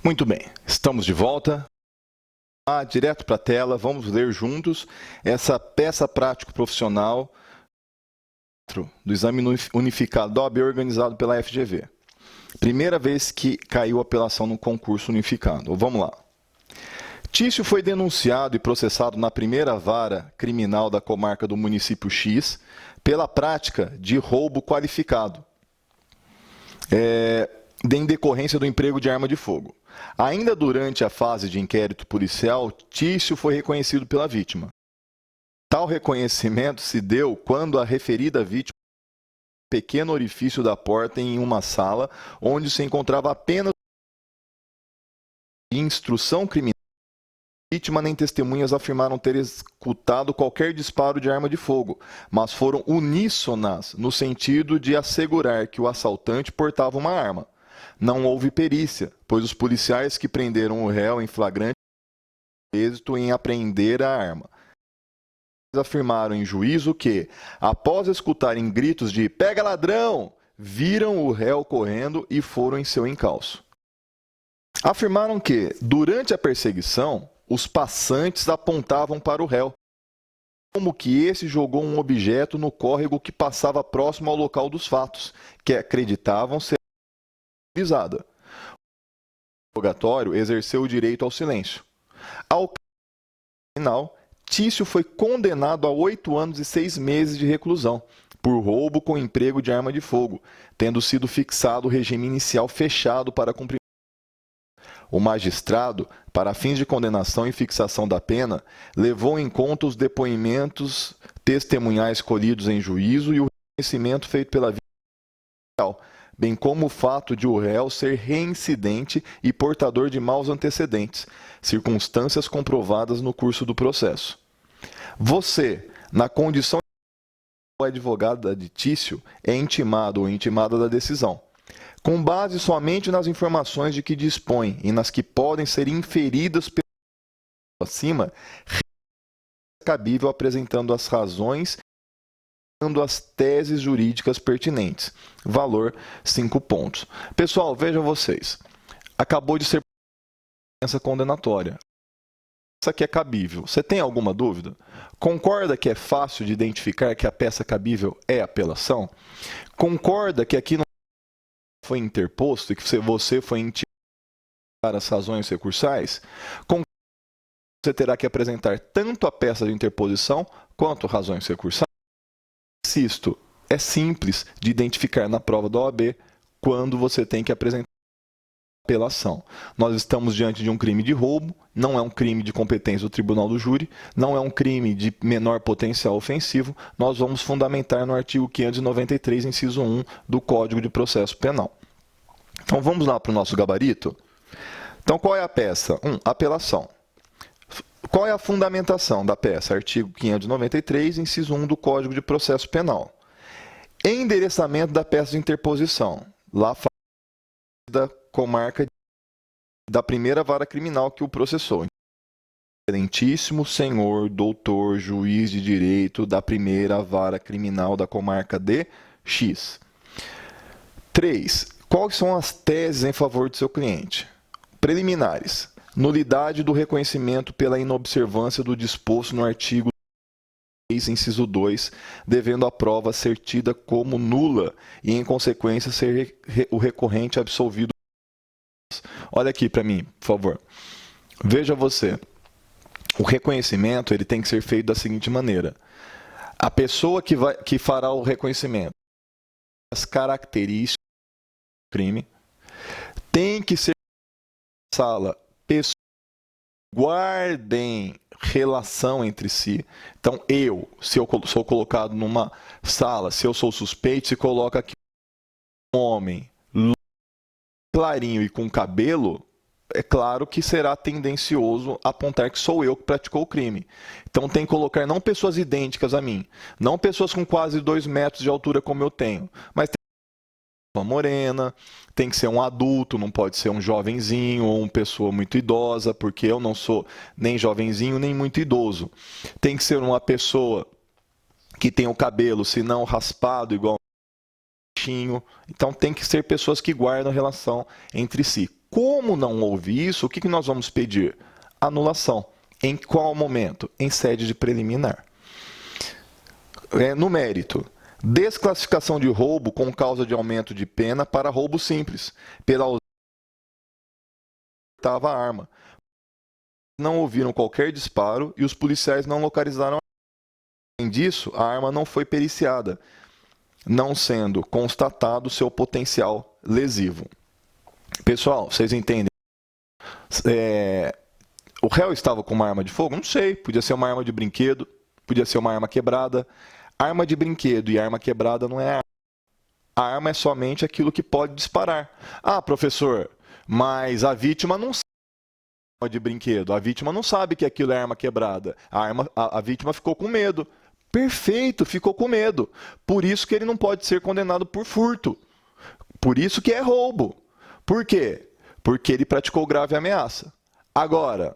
Muito bem, estamos de volta. Direto para a tela, vamos ler juntos essa peça prático-profissional do Exame Unificado da OAB organizado pela FGV. Primeira vez que caiu apelação no concurso unificado. Vamos lá. Tício foi denunciado e processado na primeira vara criminal da comarca do município X pela prática de roubo qualificado, em decorrência do emprego de arma de fogo. Ainda durante a fase de inquérito policial, Tício foi reconhecido pela vítima. Tal reconhecimento se deu quando a referida vítima um pequeno orifício da porta em uma sala onde se encontrava apenas instrução criminal. A vítima nem testemunhas afirmaram ter executado qualquer disparo de arma de fogo, mas foram uníssonas no sentido de assegurar que o assaltante portava uma arma. Não houve perícia, pois os policiais que prenderam o réu em flagrante tiveram êxito em apreender a arma. Eles afirmaram em juízo que, após escutarem gritos de "pega ladrão", viram o réu correndo e foram em seu encalço. Afirmaram que, durante a perseguição, os passantes apontavam para o réu, como que esse jogou um objeto no córrego que passava próximo ao local dos fatos, que acreditavam ser utilizada. O interrogatório exerceu o direito ao silêncio. Ao final, Tício foi condenado a 8 anos e 6 meses de reclusão por roubo com emprego de arma de fogo, tendo sido fixado o regime inicial fechado para cumprimento. O magistrado, para fins de condenação e fixação da pena, levou em conta os depoimentos testemunhais colhidos em juízo e o reconhecimento feito pela vítima, bem como o fato de o réu ser reincidente e portador de maus antecedentes, circunstâncias comprovadas no curso do processo. Você, na condição de advogado de Tício, é intimado ou intimada da decisão, com base somente nas informações de que dispõe e nas que podem ser inferidas pelo acima, é cabível apresentando as razões e as teses jurídicas pertinentes. Valor 5 pontos. Pessoal, vejam vocês. Acabou de ser sentença condenatória. Essa aqui é cabível. Você tem alguma dúvida? Concorda que é fácil de identificar que a peça cabível é apelação? Concorda que aqui não foi interposto e que você foi intimado para as razões recursais? Concorda que você terá que apresentar tanto a peça de interposição quanto razões recursais? Insisto, é simples de identificar na prova da OAB quando você tem que apresentar apelação. Nós estamos diante de um crime de roubo, não é um crime de competência do tribunal do júri, não é um crime de menor potencial ofensivo, nós vamos fundamentar no artigo 593, inciso 1 do Código de Processo Penal. Então vamos lá para o nosso gabarito. Então qual é a peça? 1. Apelação. Qual é a fundamentação da peça? Artigo 593, inciso 1 do Código de Processo Penal. Endereçamento da peça de interposição. Lá fala da comarca da primeira vara criminal que o processou. Excelentíssimo senhor, doutor, juiz de direito da primeira vara criminal da comarca de X. 3. Quais são as teses em favor do seu cliente? Preliminares. Nulidade do reconhecimento pela inobservância do disposto no artigo 6, inciso 2, devendo a prova ser tida como nula e, em consequência, ser o recorrente absolvido. Olha aqui para mim, por favor. Veja você. O reconhecimento ele tem que ser feito da seguinte maneira. A pessoa que fará o reconhecimento, as características do crime, tem que ser sala pessoas que guardem relação entre si. Então, se eu sou colocado numa sala, se eu sou suspeito, se coloca aqui um homem clarinho e com cabelo, é claro que será tendencioso a apontar que sou eu que praticou o crime. Então tem que colocar não pessoas idênticas a mim, não pessoas com quase 2 metros de altura como eu tenho, mas tem que ser uma morena, tem que ser um adulto, não pode ser um jovenzinho ou uma pessoa muito idosa, porque eu não sou nem jovenzinho nem muito idoso. Tem que ser uma pessoa que tem o cabelo, se não raspado, igual. Então tem que ser pessoas que guardam relação entre si. Como não houve isso, o que nós vamos pedir? Anulação. Em qual momento? Em sede de preliminar. No mérito, desclassificação de roubo com causa de aumento de pena para roubo simples, pela ausência da arma. Não ouviram qualquer disparo e os policiais não localizaram a arma. Além disso, a arma não foi periciada, não sendo constatado seu potencial lesivo. Pessoal, vocês entendem? O réu estava com uma arma de fogo? Não sei, podia ser uma arma de brinquedo, podia ser uma arma quebrada. Arma de brinquedo e arma quebrada não é arma. A arma é somente aquilo que pode disparar. Ah, professor, mas a vítima não sabe que é arma de brinquedo, a vítima não sabe que aquilo é arma quebrada. A vítima ficou com medo. Perfeito, ficou com medo. Por isso que ele não pode ser condenado por furto. Por isso que é roubo. Por quê? Porque ele praticou grave ameaça. Agora,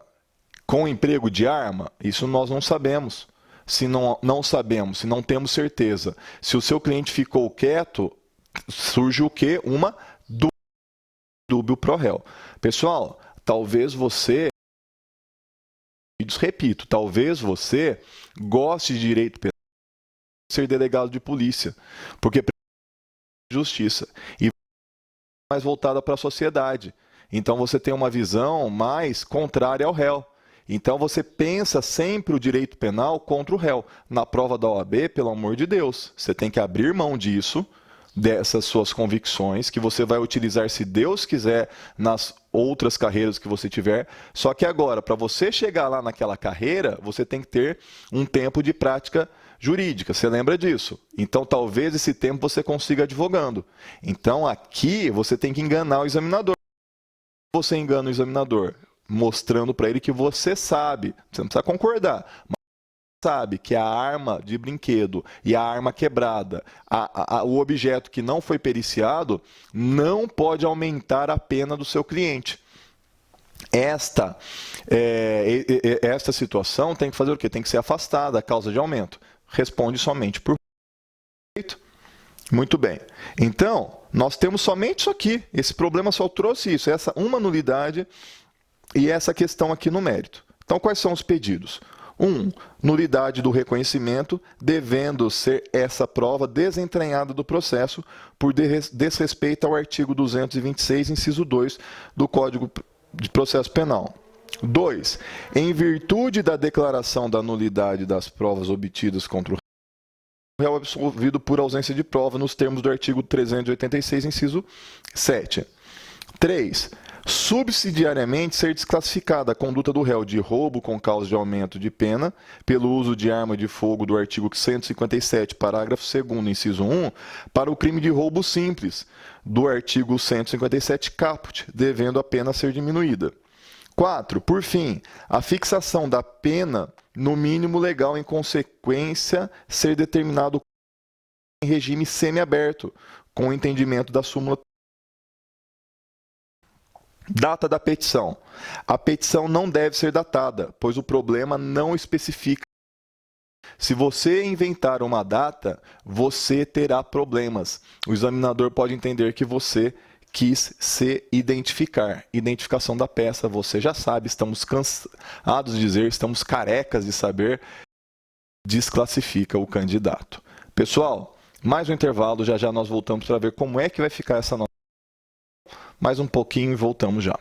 com o emprego de arma, isso nós não sabemos. Se não sabemos, se não temos certeza, se o seu cliente ficou quieto, surge o quê? Uma dúbio pro réu. Pessoal, talvez você, repito, talvez você goste de direito penal, ser delegado de polícia, porque precisa de justiça e mais voltada para a sociedade. Então você tem uma visão mais contrária ao réu. Então você pensa sempre o direito penal contra o réu. Na prova da OAB, pelo amor de Deus, você tem que abrir mão disso, dessas suas convicções, que você vai utilizar, se Deus quiser, nas outras carreiras que você tiver. Só que agora, para você chegar lá naquela carreira, você tem que ter um tempo de prática jurídica. Você lembra disso? Então talvez esse tempo você consiga advogando. Então aqui você tem que enganar o examinador. Você engana o examinador mostrando para ele que você sabe, você não precisa concordar, mas sabe que a arma de brinquedo e a arma quebrada, o objeto que não foi periciado, não pode aumentar a pena do seu cliente. Esta situação tem que fazer o quê? Tem que ser afastada a causa de aumento. Responde somente por feito. Muito bem. Então, nós temos somente isso aqui. Esse problema só trouxe isso, essa uma nulidade e essa questão aqui no mérito. Então, quais são os pedidos? 1. Nulidade do reconhecimento, devendo ser essa prova desentranhada do processo por desrespeito ao artigo 226, inciso 2 do Código de Processo Penal. 2. Em virtude da declaração da nulidade das provas obtidas contra o réu absolvido por ausência de prova nos termos do artigo 386, inciso 7. 3. Subsidiariamente ser desclassificada a conduta do réu de roubo com causa de aumento de pena pelo uso de arma de fogo do artigo 157, parágrafo 2º, inciso 1, para o crime de roubo simples do artigo 157 caput, devendo a pena ser diminuída. 4. Por fim, a fixação da pena no mínimo legal em consequência ser determinado em regime semiaberto, com o entendimento da súmula. Data da petição. A petição não deve ser datada, pois o problema não especifica. Se você inventar uma data, você terá problemas. O examinador pode entender que você quis se identificar. Identificação da peça, você já sabe, estamos cansados de dizer, estamos carecas de saber, desclassifica o candidato. Pessoal, mais um intervalo, já já nós voltamos para ver como é que vai ficar essa nota. Mais um pouquinho e voltamos já.